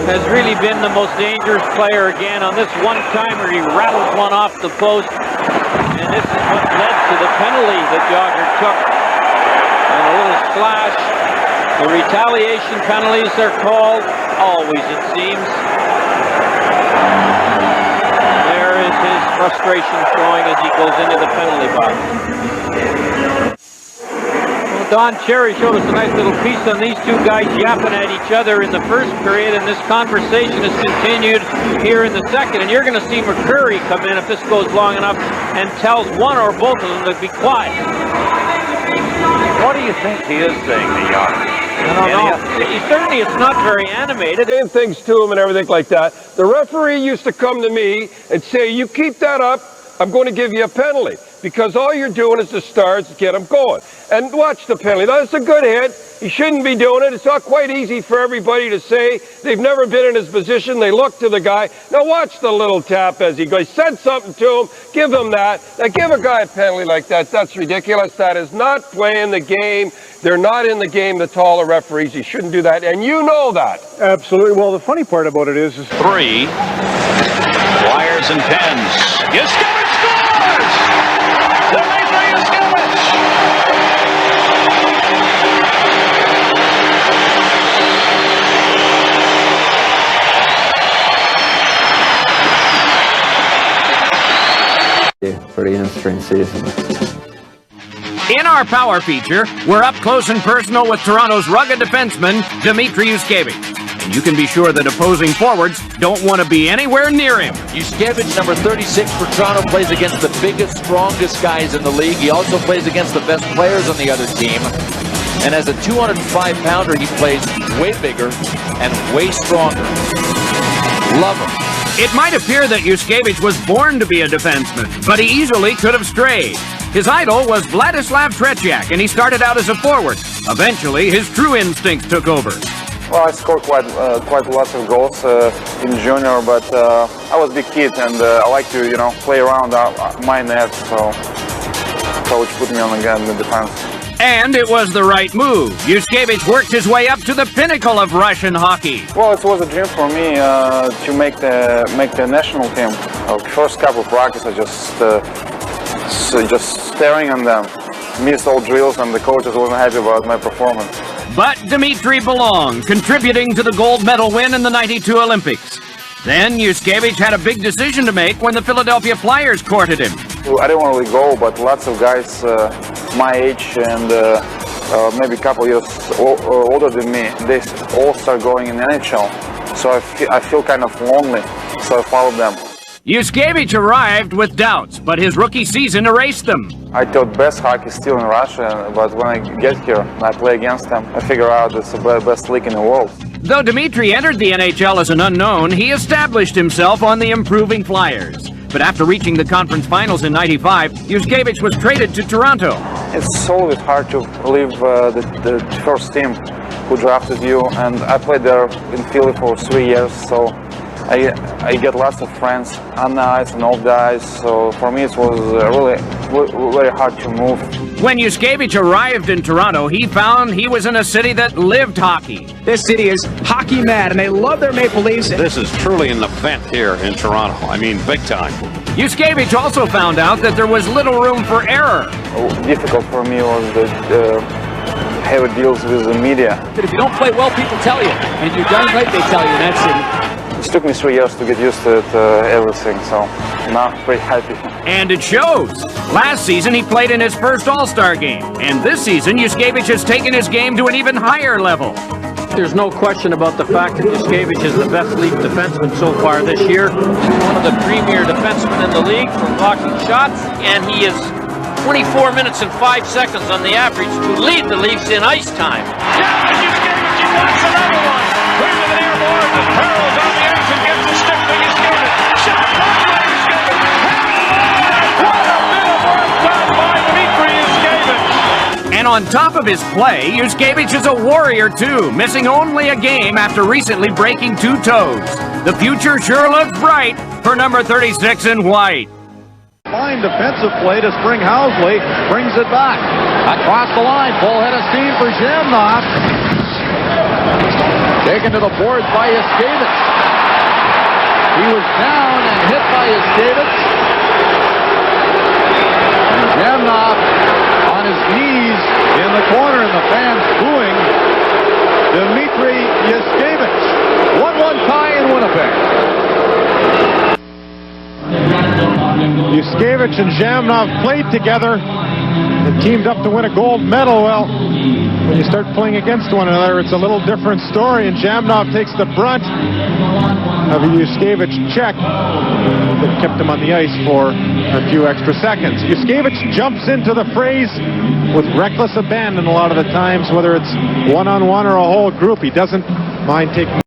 has really been the most dangerous player again. On this one-timer, he rattled one off the post. And this is what led to the penalty that Jogger took. And a little splash. The retaliation penalties are called, always it seems. There is his frustration showing as he goes into the penalty box. Well, Don Cherry showed us a nice little piece on these two guys yapping at each other in the first period, and this conversation has continued here in the second. And you're going to see McCurry come in if this goes long enough and tells one or both of them to be quiet. What do you think he is saying, the young? I don't know. Certainly it's not very animated. Saying things to him and everything like that. The referee used to come to me and say, you keep that up, I'm going to give you a penalty. Because all you're doing is the stars to get him going. And watch the penalty. That's a good hit. He shouldn't be doing it. It's not quite easy for everybody to say. They've never been in his position. They look to the guy. Now watch the little tap as he goes. Said something to him. Give him that. Now give a guy a penalty like that. That's ridiculous. That is not playing the game. They're not in the game, the taller referees. You shouldn't do that. And you know that. Absolutely. Well, the funny part about it is 3. Wires and pens. Yushkevich scores! Dmitri Yushkevich! Pretty interesting season. In our power feature, we're up close and personal with Toronto's rugged defenseman, Dmitri Yushkevich. And you can be sure that opposing forwards don't want to be anywhere near him. Yushkevich, number 36 for Toronto, plays against the biggest, strongest guys in the league. He also plays against the best players on the other team. And as a 205-pounder, he plays way bigger and way stronger. Love him. It might appear that Yushkevich was born to be a defenseman, but he easily could have strayed. His idol was Vladislav Tretiak, and he started out as a forward. Eventually, his true instincts took over. Well, I scored quite lots of goals in junior, but I was a big kid, and I like to, play around my net, so coach put me on the defense. And it was the right move. Yushkevich worked his way up to the pinnacle of Russian hockey. Well, it was a dream for me to make the national team. First couple of practice, I just staring at them, missed all drills, and the coaches wasn't happy about my performance. But Dmitri belonged, contributing to the gold medal win in the '92 Olympics. Then Yushkevich had a big decision to make when the Philadelphia Flyers courted him. I didn't want to really go, but lots of guys my age and maybe a couple years older than me, they all start going in the NHL. So I feel kind of lonely, so I followed them. Yushkevich arrived with doubts, but his rookie season erased them. I thought best hockey is still in Russia, but when I get here and I play against them, I figure out it's the best league in the world. Though Dmitri entered the NHL as an unknown, he established himself on the improving Flyers. But after reaching the conference finals in '95, Yushkevich was traded to Toronto. It's always hard to leave the first team who drafted you, and I played there in Philly for 3 years, so I get lots of friends on the ice and off the ice, so for me it was really very hard to move. When Yushkevich arrived in Toronto, he found he was in a city that lived hockey. This city is hockey mad, and they love their Maple Leafs. This is truly an event here in Toronto. I mean, big time. Yushkevich also found out that there was little room for error. Difficult for me was the heavy deals with the media. If you don't play well, people tell you. And you're done right, they tell you. That's it. It took me 3 years to get used to everything, so now I'm pretty happy. And it shows. Last season, he played in his first All-Star game. And this season, Yushkevich has taken his game to an even higher level. There's no question about the fact that Yushkevich is the best league defenseman so far this year. He's one of the premier defensemen in the league for blocking shots, and he is 24 minutes and 5 seconds on the average to lead the Leafs in ice time. Yeah, and Yushkevich, he wants another one. Where's the airborne? The Pearls on the ice and gets the stick to Yushkevich. Shot blocked by Yushkevich. What a bit of work done by Dmitri Yushkevich. And on top of his play, Yushkevich is a warrior too, missing only a game after recently breaking 2 toes. The future sure looks bright for number 36 in white. fine defensive play to Spring Housley, brings it back. Across the line, full head of steam for Zhamnov. Taken to the boards by Yushkevich. He was down and hit by Yushkevich. And Jamnov on his knees in the corner, and the fans booing Dmitri Yushkevich. 1-1 tie in Winnipeg. Yushkevich and Jamnov played together and teamed up to win a gold medal. Well, when you start playing against one another, it's a little different story, and Jamnov takes the brunt of a Yushkevich check that kept him on the ice for a few extra seconds. Yushkevich jumps into the phrase with reckless abandon a lot of the times, whether it's one-on-one or a whole group. He doesn't mind taking